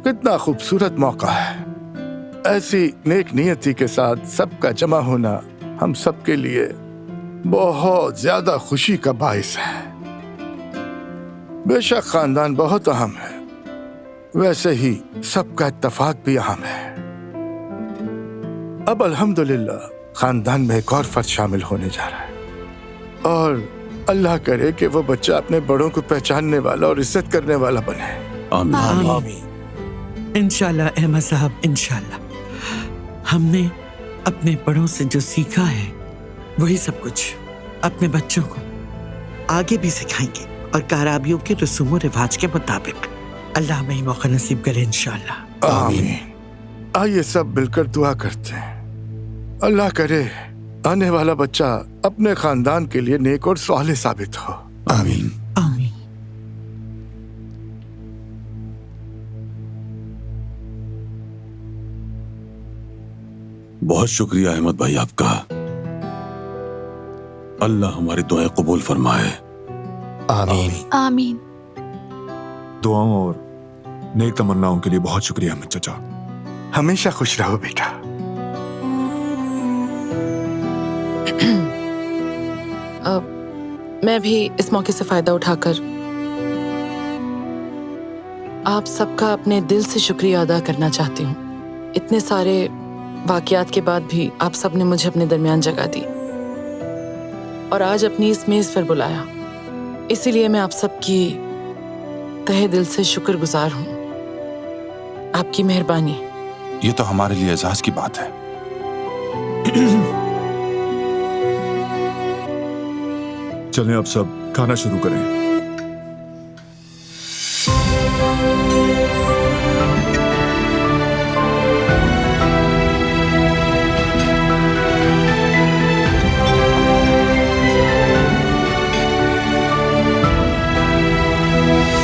कितना खूबसूरत मौका है। ऐसी नेक नियति के साथ सबका जमा होना हम सबके लिए बहुत ज्यादा खुशी का बाइस है। बेशक खानदान बहुत अहम है, वैसे ही सबका इत्तेफाक भी अहम है। अब अल्हम्दुलिल्लाह खानदान में एक और फर्द शामिल होने जा रहा है और अल्लाह करे कि वो बच्चा अपने बड़ों को पहचानने वाला और इज्जत करने वाला बने। आमीन। आमीन। इंशाल्लाह अहमद साहब, इंशाल्लाह। हमने अपने बड़ों से जो सीखा है वही सब कुछ अपने बच्चों को आगे भी सिखाएंगे और काराबियों के रसूम और रिवाज के मुताबिक। अल्लाह में ही मौका नसीब करे इंशाल्लाह। आमीन। आइए सब मिलकर दुआ करते हैं, अल्लाह करे आने वाला बच्चा अपने खानदान के लिए नेक और स्वालिह साबित हो। आमीन। आमीन। बहुत शुक्रिया अहमद भाई आपका। अल्लाह हमारी दुआएं कबूल फरमाए। आमीन। आमीन। दुआओं और नेक तमन्नाओं के लिए बहुत शुक्रिया अहमद चाचा। हमेशा खुश रहो बेटा। मैं भी इस मौके से फायदा उठाकर आप सबका अपने दिल से शुक्रिया अदा करना चाहती हूँ। इतने सारे वाकयात के बाद भी आप सब ने मुझे अपने दरमियान जगह दी और आज अपनी इस मेज पर बुलाया। इसीलिए मैं आप सबकी तहे दिल से शुक्रगुजार हूँ। आपकी मेहरबानी। ये तो हमारे लिए एजाज की बात है। चलें अब सब खाना शुरू करें।